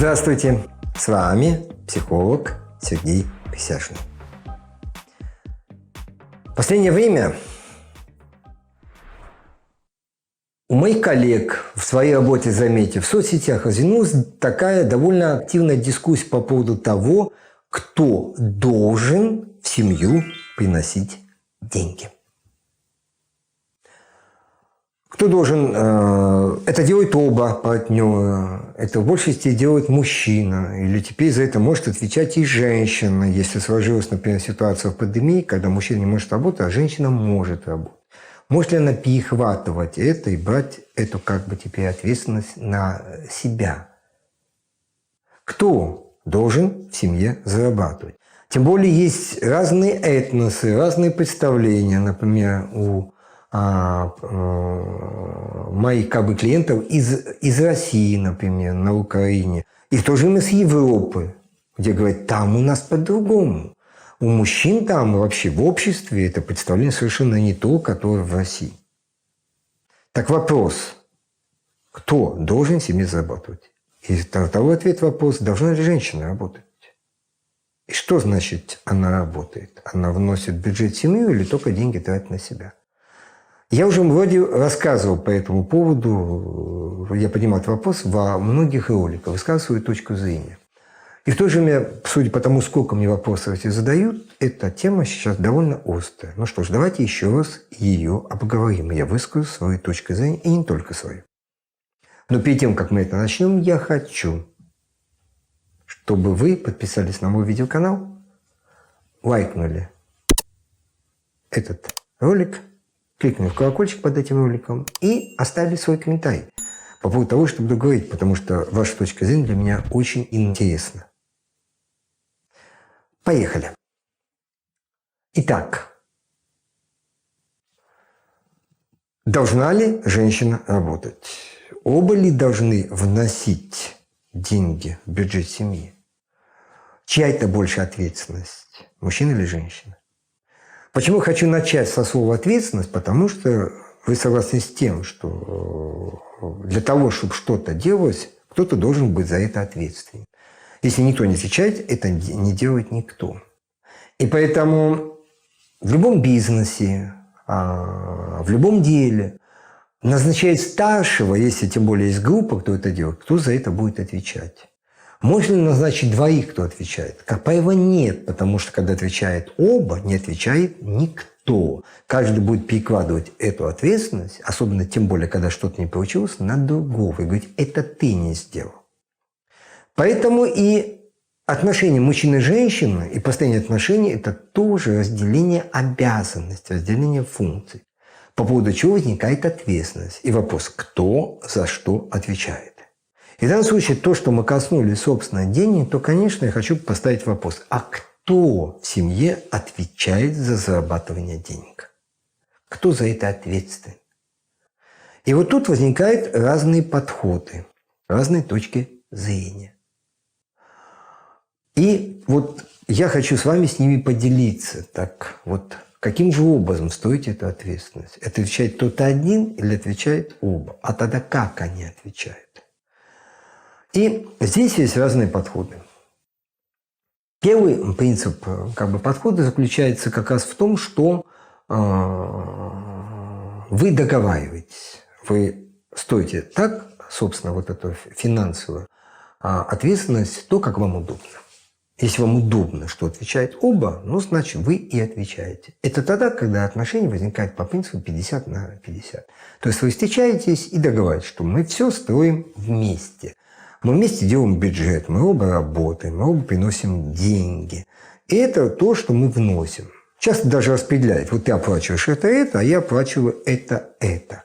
Здравствуйте, с вами психолог Сергей Присяжный. В последнее время у моих коллег в своей работе, заметьте, в соцсетях развернулась такая довольно активная дискуссия по поводу того, кто должен в семью приносить деньги. Кто должен? Это делает оба партнера, это в большей степени делает мужчина. Или теперь за это может отвечать и женщина, если сложилась, например, ситуация в пандемии, когда мужчина не может работать, а женщина может работать. Может ли она перехватывать это и брать эту как бы теперь ответственность на себя? Кто должен в семье зарабатывать? Тем более есть разные этносы, разные представления. Например, у моих как бы клиентов из России, например, на Украине, и в то же время с Европы, где говорят, там у нас по-другому. У мужчин там и вообще в обществе это представление совершенно не то, которое в России. Так вопрос, кто должен в семье зарабатывать? И второй ответ вопрос, должна ли женщина работать? И что значит она работает? Она вносит в бюджет семью или только деньги тратит на себя? Я уже вроде рассказывал по этому поводу, я поднимал этот вопрос во многих роликах, высказывал свою точку зрения. И в то же время, судя по тому, сколько мне вопросов эти задают, эта тема сейчас довольно острая. Ну что ж, давайте еще раз ее обговорим. Я выскажу свою точку зрения, и не только свою. Но перед тем, как мы это начнем, я хочу, чтобы вы подписались на мой видеоканал, лайкнули этот ролик, кликнули в колокольчик под этим роликом и оставили свой комментарий по поводу того, что буду говорить, потому что ваша точка зрения для меня очень интересна. Поехали. Итак, должна ли женщина работать? Оба ли должны вносить деньги в бюджет семьи? Чья это больше ответственность? Мужчина или женщина? Почему я хочу начать со слова «ответственность»? Потому что вы согласны с тем, что для того, чтобы что-то делалось, кто-то должен быть за это ответственен. Если никто не отвечает, это не делает никто. И поэтому в любом бизнесе, в любом деле назначает старшего, если тем более есть группа, кто это делает, кто за это будет отвечать. Можно ли назначить двоих, кто отвечает? Как правило, нет, потому что когда отвечает оба, не отвечает никто. Каждый будет перекладывать эту ответственность, особенно тем более, когда что-то не получилось, на другого и говорить, это ты не сделал. Поэтому и отношения мужчины и женщины, и постоянные отношения – это тоже разделение обязанностей, разделение функций, по поводу чего возникает ответственность. И вопрос, кто за что отвечает. И в данном случае то, что мы коснулись, собственно, денег, то, конечно, я хочу поставить вопрос, а кто в семье отвечает за зарабатывание денег? Кто за это ответственен? И вот тут возникают разные подходы, разные точки зрения. И вот я хочу с вами с ними поделиться. Так вот, каким же образом стоит эту ответственность? Отвечает кто-то один или отвечает оба? А тогда как они отвечают? И здесь есть разные подходы. Первый принцип подхода заключается как раз в том, что вы договариваетесь. Вы стоите так, собственно, вот эту финансовую ответственность, то, как вам удобно. Если вам удобно, что отвечают оба, ну, значит, вы и отвечаете. Это тогда, когда отношения возникают по принципу 50 на 50. То есть вы встречаетесь и договариваетесь, что мы все строим вместе. Мы вместе делаем бюджет, мы оба работаем, мы оба приносим деньги. И это то, что мы вносим. Часто даже распределяют. Вот ты оплачиваешь это, а я оплачиваю это.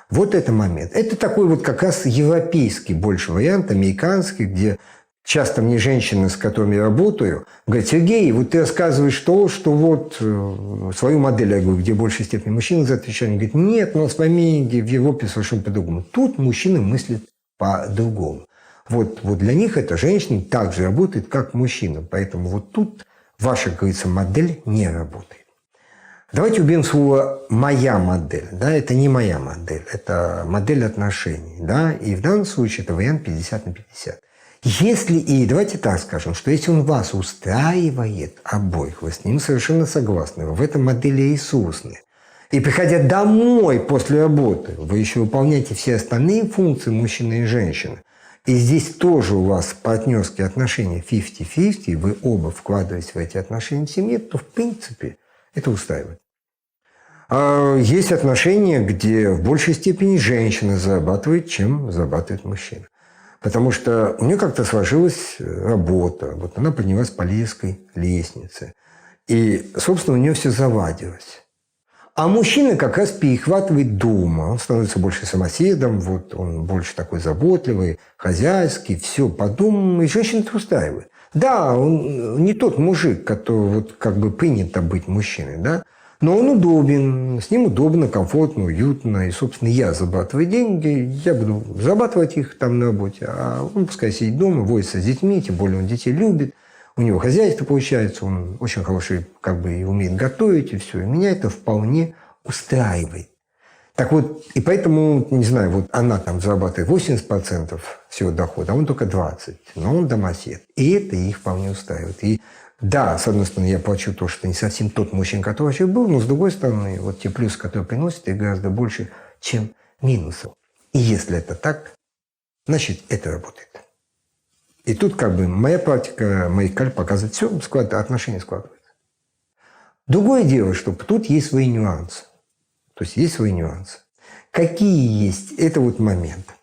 Вот это момент. Это такой вот как раз европейский больше вариант, американский, где часто мне женщины, с которыми я работаю, говорят, Сергей, вот ты рассказываешь то, что вот свою модель, я говорю, где в большей степени мужчины за отвечают. Они говорят, нет, у нас в Америке, в Европе совершенно по-другому. Тут мужчины мыслят по-другому. Вот для них эта женщина так же работает, как мужчина. Поэтому вот тут ваша, как говорится, модель не работает. Давайте уберем слово «моя модель». Да? Это не моя модель, это модель отношений. Да? И в данном случае это вариант 50 на 50. Если, и давайте так скажем, что если он вас устраивает обоих, вы с ним совершенно согласны, вы в этом модели Иисусны, и приходя домой после работы, вы еще выполняете все остальные функции мужчины и женщины, и здесь тоже у вас партнерские отношения 50-50, вы оба вкладываетесь в эти отношения в семье, то в принципе это устраивает. А есть отношения, где в большей степени женщина зарабатывает, чем зарабатывает мужчина. Потому что у нее как-то сложилась работа, вот она поднялась по Лиевской лестнице, и, собственно, у нее все заладилось. А мужчина как раз перехватывает дома, он становится больше самоседом, вот, он больше такой заботливый, хозяйский, все по дому, и женщина это устраивает. Да, он не тот мужик, который вот как бы принято быть мужчиной, да, но он удобен, с ним удобно, комфортно, уютно, и, собственно, я зарабатываю деньги, я буду зарабатывать их там на работе, а он пускай сидит дома, возится с детьми, тем более он детей любит. У него хозяйство получается, он очень хороший, как бы, и умеет готовить, и все. И меня это вполне устраивает. Так вот, и поэтому, не знаю, вот она там зарабатывает 80% всего дохода, а он только 20%. Но он домосед. И это их вполне устраивает. И да, с одной стороны, я плачу то, что не совсем тот мужчина, который вообще был, но с другой стороны, вот те плюсы, которые приносят, их гораздо больше, чем минусов. И если это так, значит, это работает. И тут как бы моя практика, мои карты показывают, все, отношения складываются. Другое дело, что тут есть свои нюансы. То есть есть свои нюансы. Какие есть? Это вот момент.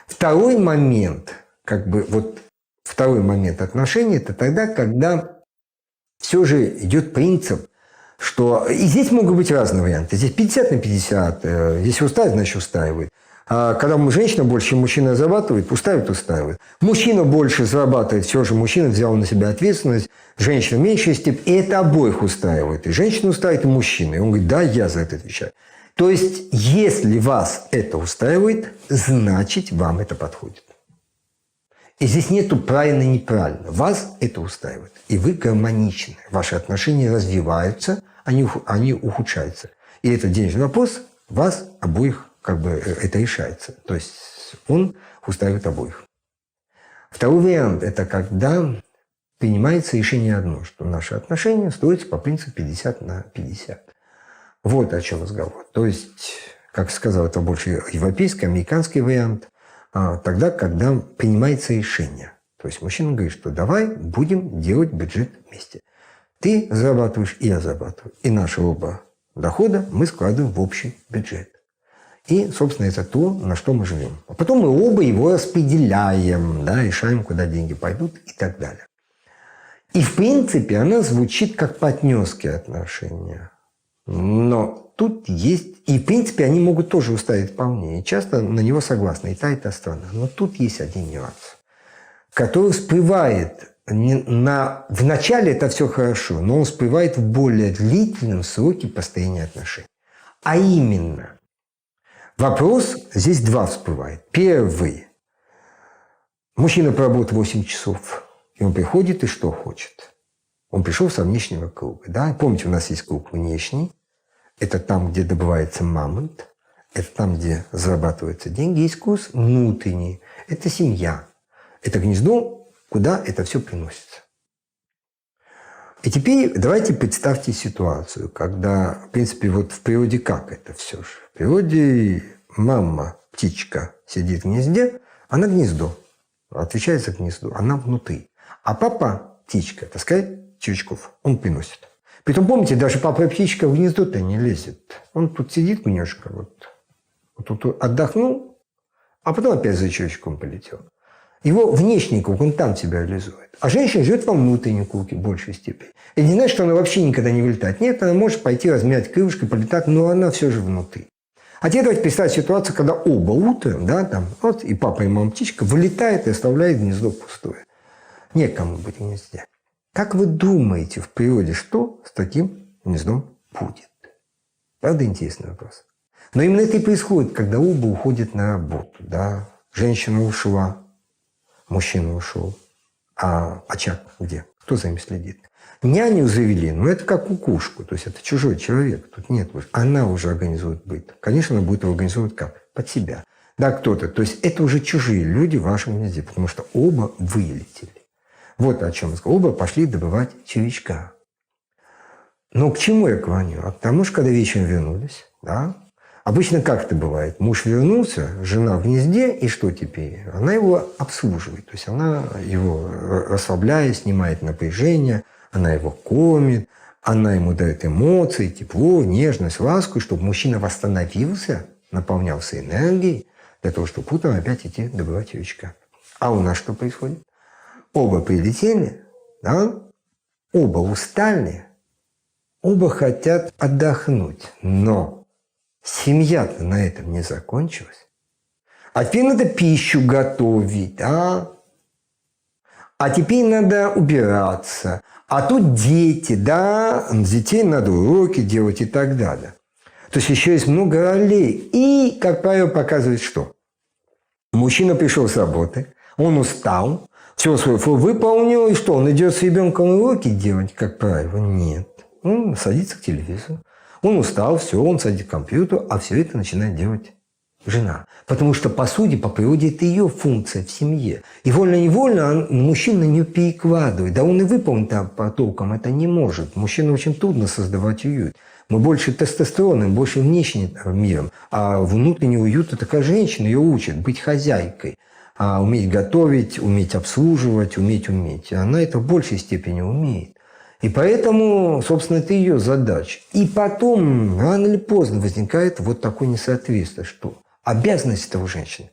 Второй момент, как бы вот второй момент отношений, это тогда, когда все же идет принцип, что и здесь могут быть разные варианты. Здесь 50 на 50. Если устраивает, значит устраивает. А когда женщина больше, чем мужчина зарабатывает, устраивает. Мужчина больше зарабатывает, все же мужчина взял на себя ответственность, женщина в меньшей степени, и это обоих устраивает. И женщина устраивает, и мужчина. И он говорит, да, я за это отвечаю. То есть, если вас это устраивает, значит, вам это подходит. И здесь нету правильно-неправильно. Вас это устраивает. И вы гармоничны. Ваши отношения развиваются, они ухудшаются. И этот денежный вопрос вас обоих как бы это решается. То есть он устраивает обоих. Второй вариант – это когда принимается решение одно, что наши отношения строятся по принципу 50 на 50. Вот о чем разговор. То есть, как сказал, это больше европейский, американский вариант. Тогда, когда принимается решение. То есть мужчина говорит, что давай будем делать бюджет вместе. Ты зарабатываешь, и я зарабатываю. И наши оба дохода мы складываем в общий бюджет. И, собственно, это то, на что мы живем. А потом мы оба его распределяем, да, решаем, куда деньги пойдут и так далее. И, в принципе, она звучит как партнерские отношения. Но тут есть... И, в принципе, они могут тоже устраивать вполне. И часто на него согласны и та сторона. Но тут есть один нюанс, который всплывает... В начале это все хорошо, но он всплывает в более длительном сроке построения отношений. А именно... Вопрос здесь два всплывает. Первый. Мужчина проработал 8 часов, и он приходит и что хочет? Он пришел со внешнего круга. Да? Помните, у нас есть круг внешний. Это там, где добывается мамонт. Это там, где зарабатываются деньги. Есть круг внутренний. Это семья. Это гнездо, куда это все приносится. И теперь давайте представьте ситуацию, когда, в принципе, вот в природе как это все же? В природе мама, птичка, сидит в гнезде, она гнездо, отвечает за гнездо, она внутри. А папа, птичка, таскает червячков, он приносит. Притом, помните, даже папа птичка в гнездо-то не лезет. Он тут сидит немножко, вот тут отдохнул, а потом опять за червячком полетел. Его внешний круг, он там себя реализует. А женщина живет во внутреннем круге в большей степени. И не значит, что она вообще никогда не вылетает. Нет, она может пойти размять крылышко, полетать, но она все же внутри. А теперь давайте представить ситуацию, когда оба утром, да, там, вот, и папа, и мама птичка вылетает и оставляет гнездо пустое. Некому быть в гнезде. Как вы думаете в природе, что с таким гнездом будет? Правда, интересный вопрос. Но именно это и происходит, когда оба уходят на работу. Да? Женщина ушла, мужчина ушел. А очаг где? Кто за ним следит? Няню завели, но это как кукушку. То есть это чужой человек. Тут нет. Она уже организует быт. Конечно, она будет его организовывать как? Под себя. да, кто-то. То есть это уже чужие люди в вашем гнезде, потому что оба вылетели. Вот о чем я сказал. Оба пошли добывать червячка. Но к чему я клоню? А к тому, что когда вечером вернулись, да, обычно как это бывает? Муж вернулся, жена в гнезде, и что теперь? Она его обслуживает. То есть она его расслабляет, снимает напряжение, она его кормит, она ему дает эмоции, тепло, нежность, ласку, чтобы мужчина восстановился, наполнялся энергией, для того, чтобы утром опять идти добывать червячка. А у нас что происходит? Оба прилетели, да? Оба устали, оба хотят отдохнуть, но семья-то на этом не закончилась. А теперь надо пищу готовить, а теперь надо убираться. А тут дети, да, с детей надо уроки делать и так далее. То есть еще есть много ролей. И, как правило, показывает что? Мужчина пришел с работы, он устал, все свой выполнил, и что? Он идет с ребенком уроки делать, как правило? Нет. Он садится к телевизору. Он устал, все, он садится к компьютеру, а все это начинает делать жена. Потому что, по сути, по природе, это ее функция в семье. И вольно-невольно мужчина не перекладывает. Да он и выполнить по толкам это не может. Мужчине очень трудно создавать уют. Мы больше тестостероном, больше внешним миром. А внутренний уют – это такая женщина, ее учат быть хозяйкой. Уметь готовить, уметь обслуживать, уметь. И она это в большей степени умеет. И поэтому, собственно, это ее задача. И потом, рано или поздно, возникает вот такое несоответствие, что обязанность этого женщины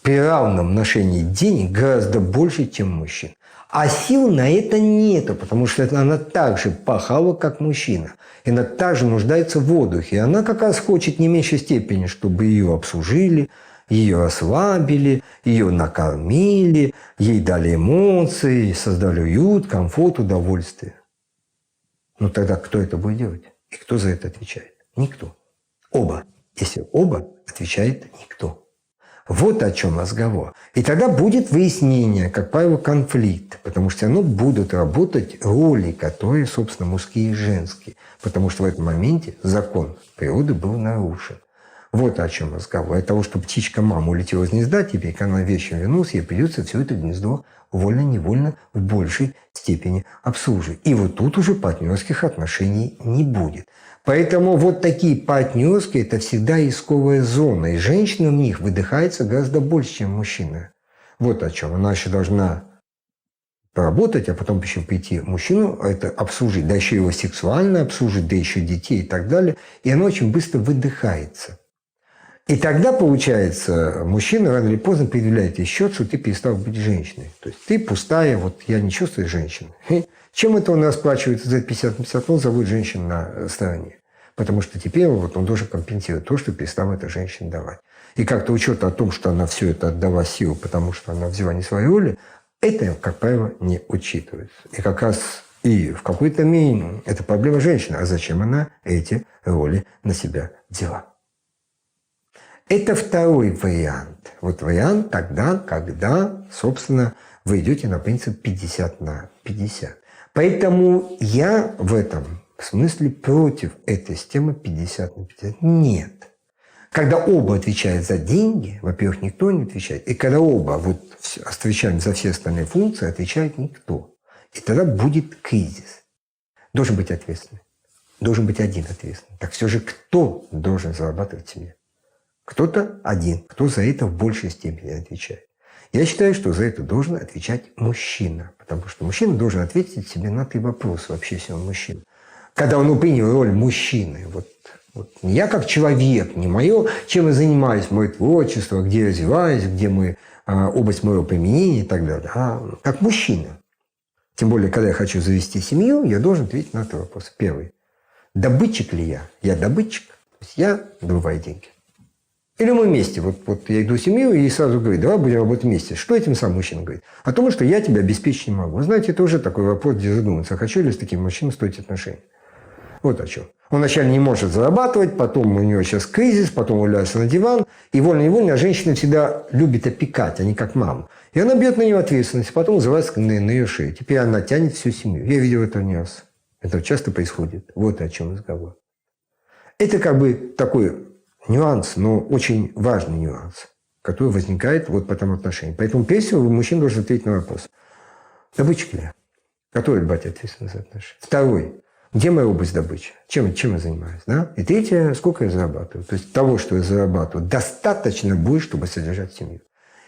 при равном ношении денег гораздо больше, чем мужчин. А сил на это нету, потому что она так же пахала, как мужчина. И она также нуждается в отдыхе. И она как раз хочет не меньшей степени, чтобы ее обслужили, ее ослабили, ее накормили, ей дали эмоции, создали уют, комфорт, удовольствие. Ну тогда кто это будет делать? И кто за это отвечает? Никто. Оба. Если оба, отвечает никто. Вот о чем разговор. И тогда будет выяснение, как правило, конфликт, потому что оно будут работать роли, которые, собственно, мужские и женские, потому что в этом моменте закон природы был нарушен. Вот о чем разговор. От того, что птичка мама улетела из гнезда, теперь, когда она вечером вернулась, ей придется все это гнездо вольно-невольно в большей степени обслуживать. И вот тут уже партнерских отношений не будет. Поэтому вот такие партнерские – это всегда рисковая зона. И женщина в них выдыхается гораздо больше, чем мужчина. Вот о чем. Она еще должна поработать, а потом еще прийти мужчину, это обслужить, да еще его сексуально обслужить, да еще детей и так далее. И она очень быстро выдыхается. И тогда, получается, мужчина рано или поздно предъявляет ей счет, что ты перестал быть женщиной. То есть ты пустая, вот я не чувствую женщины. Чем это он расплачивается за 50 на 50? Он заводит женщин на стороне. Потому что теперь вот он должен компенсировать то, что перестал эта женщина давать. И как-то учет о том, что она все это отдала силу, потому что она взяла не свои роли, это, как правило, не учитывается. И как раз и в какой-то мере это проблема женщины. А зачем она эти роли на себя взяла? Это второй вариант. Вот вариант тогда, когда, собственно, вы идете на принцип 50 на 50. Поэтому я в этом смысле против этой системы 50 на 50. Нет. Когда оба отвечают за деньги, во-первых, никто не отвечает. И когда оба вот отвечают за все остальные функции, отвечает никто. И тогда будет кризис. Должен быть ответственный. Должен быть один ответственный. Так все же кто должен зарабатывать себе? Кто-то один, кто за это в большей степени отвечает. Я считаю, что за это должен отвечать мужчина. Потому что мужчина должен ответить себе на 3 вопроса, вообще все он мужчина. Когда он принял роль мужчины, вот не я как человек, не мое, чем я занимаюсь, мое творчество, где я развиваюсь, где область моего применения и так далее, а как мужчина. Тем более, когда я хочу завести семью, я должен ответить на 3 вопроса. Первый. Добытчик ли я? Я добытчик. То есть я добываю деньги. Или мы вместе. Вот я иду в семью и сразу говорю, давай будем работать вместе. Что этим сам мужчина говорит? О том, что я тебя обеспечить не могу. Вы знаете, это уже такой вопрос, где задуматься, хочу ли с таким мужчиной строить отношения. Вот о чем. Он вначале не может зарабатывать, потом у него сейчас кризис, потом уляется на диван. И вольно-невольно женщина всегда любит опекать, а не как маму. И она бьет на нее ответственность, потом называется на ее шею. Теперь она тянет всю семью. Я видел это не раз. Это часто происходит. Вот о чем разговор. Это как бы такой нюанс, но очень важный нюанс. которая возникает вот по этому отношению. Поэтому, прежде всего, мужчина должен ответить на вопрос. Добытчик ли я? Который брать ответственность за отношения? Второй. Где моя область добычи? Чем я занимаюсь? Да? И третье, сколько я зарабатываю? То есть того, что я зарабатываю, достаточно будет, чтобы содержать семью.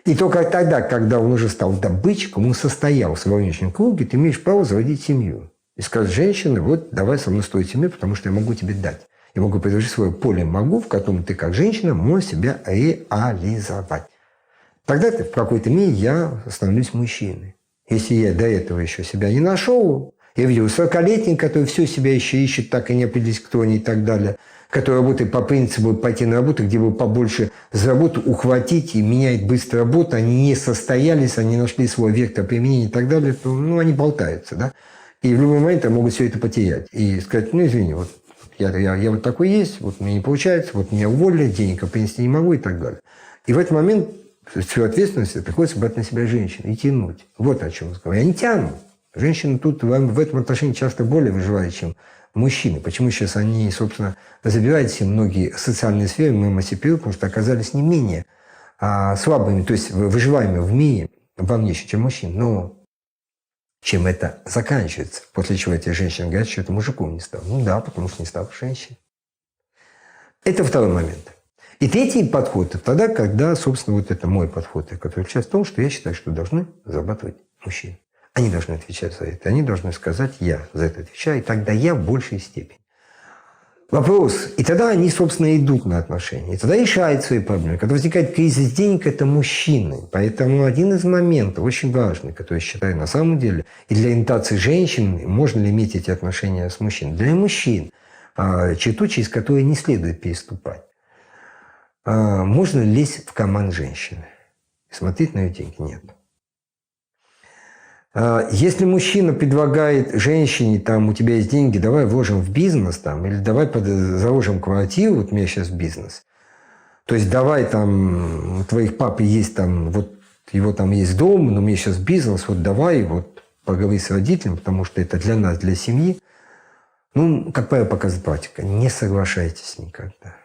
И только тогда, когда он уже стал добытчиком, он состоялся во внешнем круге, ты имеешь право заводить семью. И сказать женщине, вот давай со мной строить семью, потому что я могу тебе дать. Я могу предложить свое поле могу, в котором ты как женщина можешь себя реализовать. Тогда в какой-то мере я становлюсь мужчиной. Если я до этого еще себя не нашел, я видел 40-летний, который все себя еще ищет, так и не определись, кто они и так далее, который работает по принципу пойти на работу, где бы побольше заработать, ухватить и меняет быстро работу, они не состоялись, они нашли свой вектор применения и так далее, то они болтаются, да? И в любой момент могут все это потерять. И сказать, извини, вот я вот такой есть, вот мне не получается, вот меня уволили, денег принести не могу и так далее. И в этот момент всю ответственность приходится брать на себя женщин и тянуть. Вот о чем я говорю. Я не тяну. Женщины тут в этом отношении часто более выживают, чем мужчины. Почему сейчас они, собственно, забирают все многие социальные сферы, мы эмансипируем, потому что оказались не менее слабыми, то есть выживаемыми в мире во внешне, чем мужчины. Но чем это заканчивается? После чего эти женщины говорят, что это мужиком не стал. Ну да, потому что не стал женщиной. Это второй момент. И третий подход – это тогда, когда, собственно, вот это мой подход, который заключается в том, что я считаю, что должны зарабатывать мужчины. Они должны отвечать за это. Они должны сказать, я за это отвечаю, и тогда я в большей степени. Вопрос. И тогда они, собственно, идут на отношения. И тогда решают свои проблемы. Когда возникает кризис денег, это мужчины. Поэтому один из моментов очень важный, который я считаю на самом деле, и для ориентации женщин, можно ли иметь эти отношения с мужчиной. Для мужчин, черту, через которую не следует переступать. Можно ли лезть в карман женщины? Смотреть на ее деньги? Нет. Если мужчина предлагает женщине, там, у тебя есть деньги, давай вложим в бизнес, там, или давай заложим квартиру, вот у меня сейчас бизнес. То есть давай там, у твоих пап есть там, вот его там есть дом, но у меня сейчас бизнес, вот давай вот поговори с родителями, потому что это для нас, для семьи. Ну, как правило, показывает практика, не соглашайтесь никогда.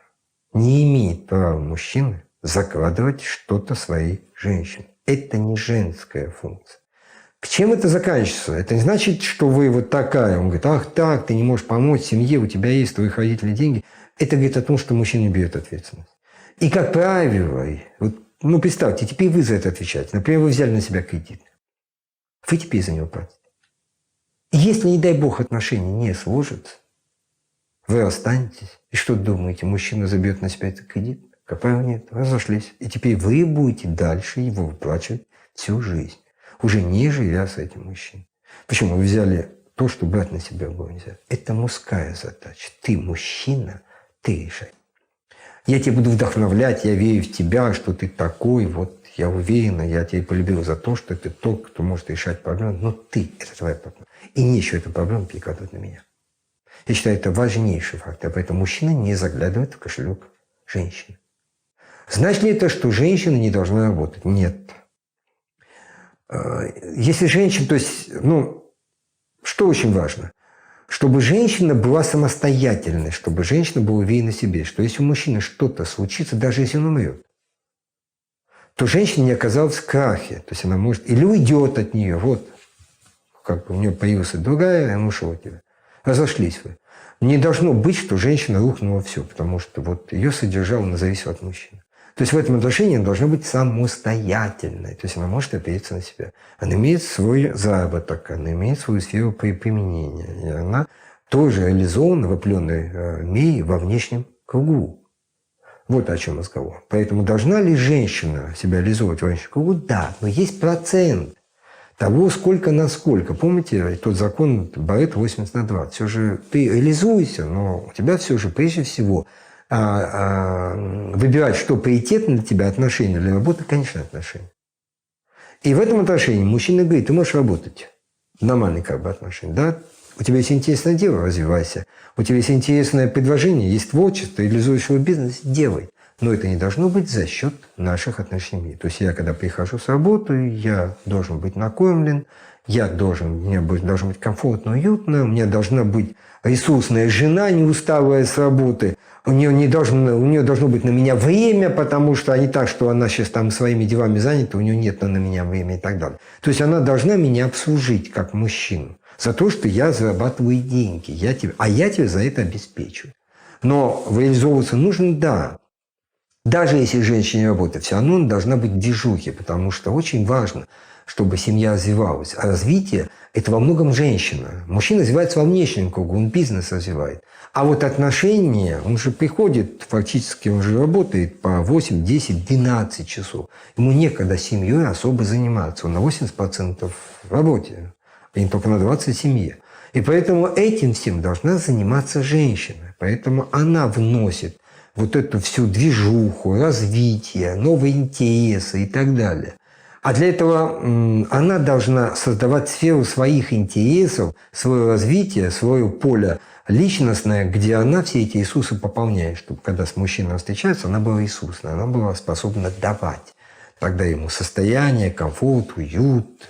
Не имеет права мужчина закладывать что-то своей женщине. Это не женская функция. К чем это заканчивается? Это не значит, что вы вот такая. Он говорит, ах так, ты не можешь помочь семье, у тебя есть, у твоих родителей деньги. Это говорит о том, что мужчина не берет ответственность. И, как правило, вот, представьте, теперь вы за это отвечаете. Например, вы взяли на себя кредит. Вы теперь за него платите. И если, не дай бог, отношения не сложатся, вы останетесь. И что думаете, мужчина заберет на себя этот кредит? Как правило, нет. Разошлись. И теперь вы будете дальше его выплачивать всю жизнь. Уже не живя с этим мужчиной. Почему? Вы взяли то, что брать на себя было нельзя. Это мужская задача. Ты мужчина, ты решай. Я тебя буду вдохновлять, я верю в тебя, что ты такой, вот я уверена, я тебя полюбил за то, что ты тот, кто может решать проблемы, но ты – это твоя проблема. И нечего эту проблему перекладывать на меня. Я считаю, это важнейший фактор. Поэтому мужчина не заглядывает в кошелек женщины. Значит ли это, что женщина не должна работать? Нет. Если женщина, то есть, что очень важно? Чтобы женщина была самостоятельной, чтобы женщина была уверена в себе, что если у мужчины что-то случится, даже если он умрет, то женщина не оказалась в крахе. То есть она может или уйдет от нее, вот, как бы у нее появилась другая, и он ушел от тебя. Разошлись вы. Не должно быть, что женщина рухнула все, потому что вот ее содержало, она зависела от мужчины. То есть в этом отношении она должна быть самостоятельной. То есть она может опереться на себя. Она имеет свой заработок, она имеет свою сферу применения. И она тоже реализована в определенной мере во внешнем кругу. Вот о чем разговор. Поэтому должна ли женщина себя реализовывать во внешнем кругу? Да, но есть процент того, сколько на сколько. Помните тот закон Парето 80/20? Все же ты реализуешься, но у тебя все же прежде всего выбирать, что приоритетно для тебя, отношения для работы, конечно, отношения. И в этом отношении мужчина говорит, ты можешь работать. Нормальные как бы отношения. Да? У тебя есть интересное дело, развивайся. У тебя есть интересное предложение, есть творчество, реализуешь свой бизнес, делай. Но это не должно быть за счет наших отношений. То есть я, когда прихожу с работы, я должен быть накормлен, Мне должно быть комфортно, уютно, у меня должна быть ресурсная жена, не усталая с работы, у нее должно быть на меня время, потому что не так, что она сейчас там своими делами занята, у нее нет на меня времени и так далее. То есть она должна меня обслужить как мужчину за то, что я зарабатываю деньги, я тебя за это обеспечиваю. Но реализовываться нужно, да. Даже если женщина работает, все равно она должна быть в движухе, потому что очень важно, чтобы семья развивалась. А развитие – это во многом женщина. Мужчина развивается во внешнем кругу, он бизнес развивает. А вот отношения, он же приходит, фактически он же работает по 8, 10, 12 часов. Ему некогда семьей особо заниматься. Он на 80% в работе, а не только на 20% в семье. И поэтому этим всем должна заниматься женщина. Поэтому она вносит вот эту всю движуху, развитие, новые интересы и так далее. А для этого она должна создавать сферу своих интересов, свое развитие, свое поле личностное, где она все эти ресурсы пополняет, чтобы когда с мужчиной встречается, она была ресурсная, она была способна давать. Тогда ему состояние, комфорт, уют,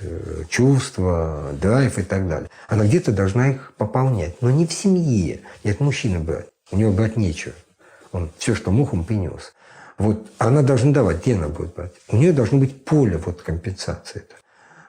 чувства, драйв и так далее. Она где-то должна их пополнять, но не в семье. И от мужчины брать. У него брать нечего. Он все, что мог, он принес. Вот она должна давать, где она будет брать? У нее должно быть поле компенсации.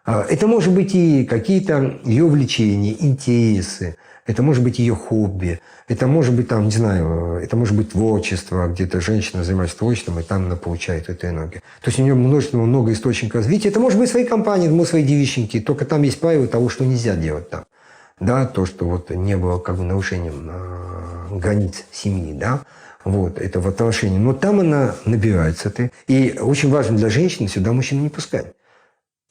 Это может быть и какие-то ее увлечения, интересы, это может быть ее хобби, это может быть это может быть творчество, где-то женщина занимается творчеством, и там она получает эту энергию. То есть у нее много источников развития. Это может быть свои компании, свои девичники, только там есть правила того, что нельзя делать там. Да, то, что не было нарушением границ семьи, да. Это в отношении. Но там она набирается. И очень важно для женщины сюда мужчину не пускать.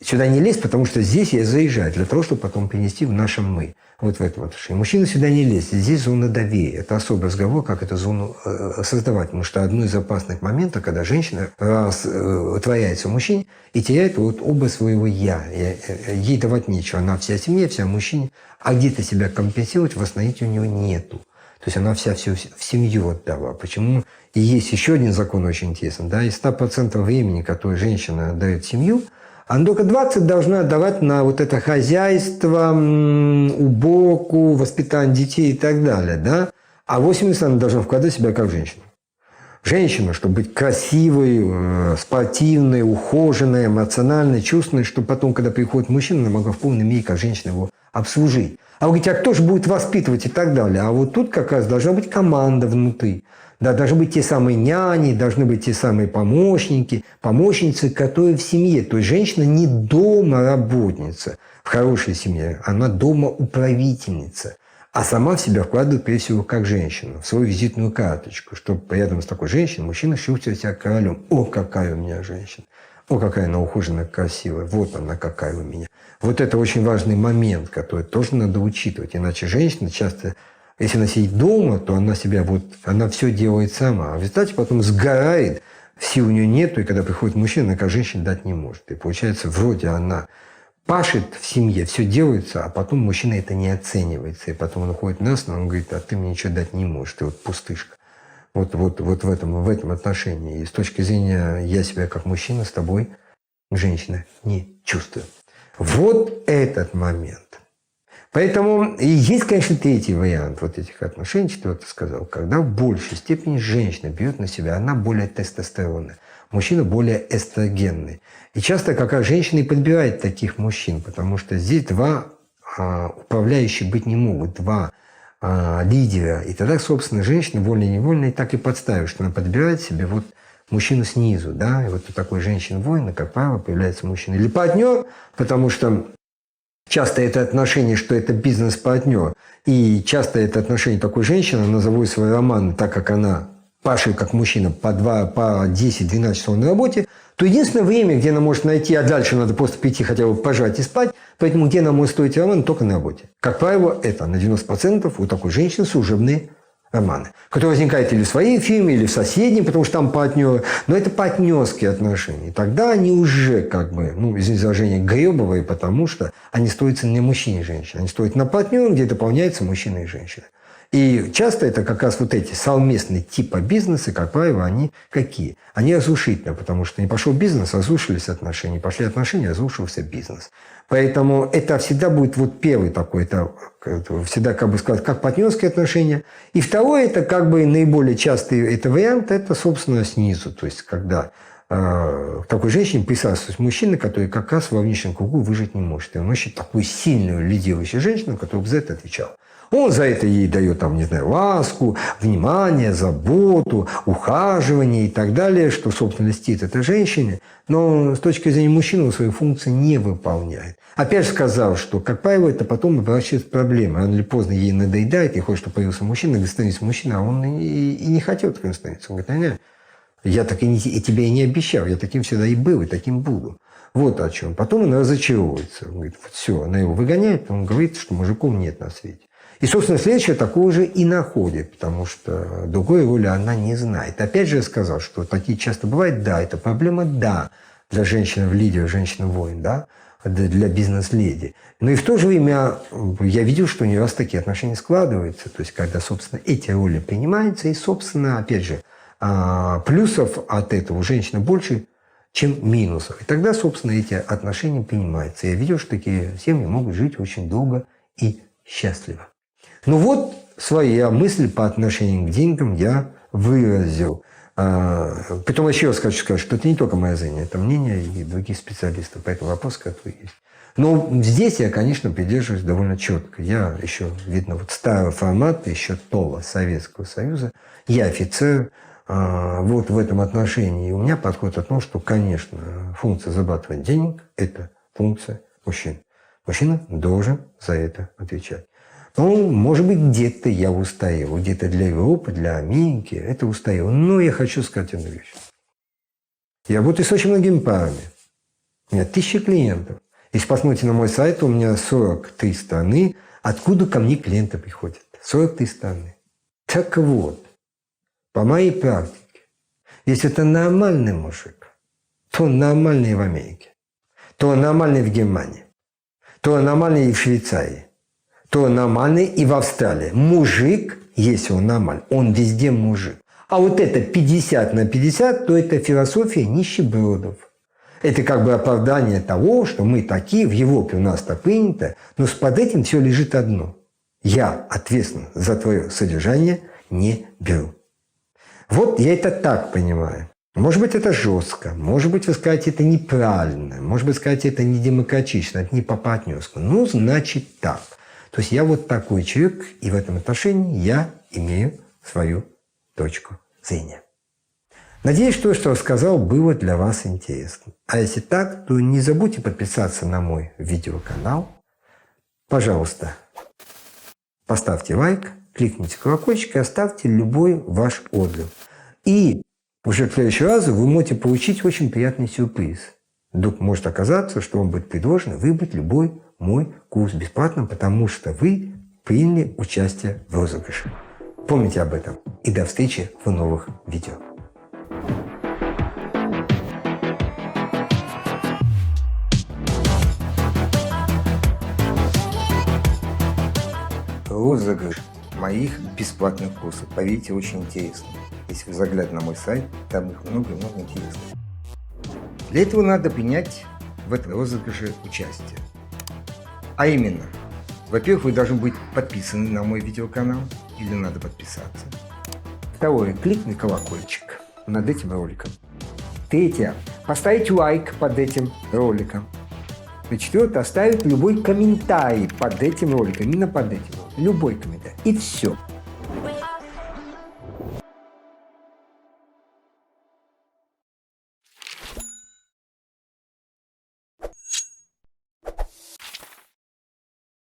Сюда не лезть, потому что здесь я заезжаю для того, чтобы потом перенести в нашем «мы». В этом отношении. Мужчина сюда не лезет. Здесь зона доверия. Это особый разговор, как эту зону создавать. Потому что одно из опасных моментов, когда женщина растворяется в мужчине и теряет оба своего «я». Ей давать нечего. Она вся семья, вся мужчине. А где-то себя компенсировать, восстановить у нее нету. То есть она всю в семью отдала. Почему? И есть еще один закон очень интересный. Да? Из 100% времени, которое женщина отдает семью, она только 20 должна отдавать на это хозяйство, уборку, воспитание детей и так далее. Да? А 80 она должна вкладывать в себя как женщина. Женщина, чтобы быть красивой, спортивной, ухоженной, эмоциональной, чувственной, чтобы потом, когда приходит мужчина, она могла в полной мере как женщина его обслужить. А вы говорите, а кто же будет воспитывать и так далее? А вот тут как раз должна быть команда внутри. Да, должны быть те самые няни, должны быть те самые помощники, помощницы, которые в семье. То есть женщина не домоработница в хорошей семье, она домоуправительница. А сама в себя вкладывает, прежде всего, как женщина, в свою визитную карточку, чтобы рядом с такой женщиной мужчина чувствовал себя королем. О, какая у меня женщина! О, какая она ухоженная, красивая! Вот она какая у меня! Вот это очень важный момент, который тоже надо учитывать. Иначе женщина часто, если она сидит дома, то она она все делает сама. А в результате потом сгорает, сил у нее нету, и когда приходит мужчина, она как женщина дать не может. И получается, вроде она пашет в семье, все делается, а потом мужчина это не оценивается. И потом он уходит на спину, он говорит, а ты мне ничего дать не можешь, ты пустышка. Вот в этом отношении. И с точки зрения я себя как мужчина с тобой, женщина, не чувствую. Вот этот момент. Поэтому и есть, конечно, третий вариант этих отношений, четвертый сказал, когда в большей степени женщина берет на себя, она более тестостеронная, мужчина более эстрогенный. И часто как раз женщина и подбирает таких мужчин, потому что здесь два управляющих быть не могут, два лидера. И тогда, собственно, женщина вольно-невольно и так и подставит, что она подбирает себе мужчину снизу. Да? И у такой женщины-воина, как правило, появляется мужчина или партнер, потому что часто это отношение, что это бизнес-партнер. И часто это отношение такой женщины, она заводит свой роман, так как она пашет как мужчина по 10-12 часов на работе, то единственное время, где она может найти, а дальше надо просто прийти хотя бы пожать и спать, поэтому где она может строить роман, только на работе. Как правило, это на 90% у такой женщины служебные романы, которые возникают или в своей фирме, или в соседней, потому что там партнеры. Но это партнерские отношения. Тогда они уже извините за выражение, гребовые, потому что они строятся не на мужчине и женщине. Они строятся на партнере, где дополняются мужчина и женщина. И часто это как раз вот эти совместные типа бизнеса, как правило, они какие? Они разрушительны, потому что не пошел бизнес, разрушились отношения, пошли отношения, разрушился бизнес. Поэтому это всегда будет вот первый такой, это всегда, как бы сказать, как партнерские отношения. И второе, это как бы наиболее частый это вариант, это, собственно, снизу. То есть, когда к такой женщине присутствует мужчина, который как раз во внешнем кругу выжить не может. И он ищет такую сильную, лидирующую женщину, которая бы за это отвечала. Он за это ей дает, там, не знаю, ласку, внимание, заботу, ухаживание и так далее, что, собственно, льстит этой женщине. Но с точки зрения мужчины он свои функции не выполняет. Опять же сказал, что, как правило, это потом оборачивается в проблемы. Рано или поздно ей надоедает, и хочет, чтобы появился мужчина, говорит, становись мужчина, а он и не хотел таким становиться. Он говорит, нет, я так и тебе и не обещал, я таким всегда и был, и таким буду. Вот о чем. Потом она разочаровывается. Он говорит, вот все, она его выгоняет, он говорит, что мужиков нет на свете. И, собственно, следующее такого же и находит, потому что другой роли она не знает. Опять же я сказал, что такие часто бывают, да, это проблема, да, для женщины в лидере, женщины-воин, да, для бизнес-леди. Но и в то же время я видел, что у нее раз такие отношения складываются, то есть когда, собственно, эти роли принимаются, и, собственно, опять же, плюсов от этого у женщины больше, чем минусов. И тогда, собственно, эти отношения принимаются. Я видел, что такие семьи могут жить очень долго и счастливо. Ну вот своя мысль по отношению к деньгам я выразил. Притом еще раз хочу сказать, что это не только мое мнение, это мнение и других специалистов по этому вопросу, который есть. Но здесь я, конечно, придерживаюсь довольно четко. Я еще, видно, вот старого формата, еще ТОЛа Советского Союза. Я офицер. Вот в этом отношении. И у меня подход о том, что, конечно, функция зарабатывать денег – это функция мужчин. Мужчина должен за это отвечать. Ну, может быть, где-то я устаю, где-то для Европы, для Америки это устаю. Но я хочу сказать одну вещь. Я работаю с очень многими парами. У меня 1000 клиентов. Если посмотрите на мой сайт, у меня 43 страны. Откуда ко мне клиенты приходят? 43 страны. Так вот, по моей практике, если это нормальный мужик, то он нормальный в Америке, то он нормальный в Германии, то он нормальный и в Швейцарии, то он нормальный и в Австралии. Мужик, если он нормальный, он везде мужик. А вот это 50 на 50, то это философия нищебродов. Это как бы оправдание того, что мы такие, в Европе у нас так принято, но под этим все лежит одно. Я ответственно за твое содержание не беру. Вот я это так понимаю. Может быть, это жестко, может быть, вы скажете, это неправильно, может быть, скажете, это не демократично, это не по-партнерски. Ну, значит так. То есть я вот такой человек, и в этом отношении я имею свою точку зрения. Надеюсь, что рассказал, было для вас интересно. А если так, то не забудьте подписаться на мой видеоканал. Пожалуйста, поставьте лайк, кликните колокольчик и оставьте любой ваш отзыв. И уже в следующий раз вы можете получить очень приятный сюрприз. Вдруг может оказаться, что вам будет предложено выбрать любой мой курс бесплатно, потому что вы приняли участие в розыгрыше. Помните об этом. И до встречи в новых видео. Розыгрыш моих бесплатных курсов. Поверьте, очень интересно. Если вы заглянете на мой сайт, там их много-много интересного. Для этого надо принять в этом розыгрыше участие. А именно, во-первых, вы должны быть подписаны на мой видеоканал, или надо подписаться. Второе, кликни колокольчик над этим роликом. Третье, поставить лайк под этим роликом. И четвертое, оставить любой комментарий под этим роликом, именно под этим роликом. Любой комментарий. И все.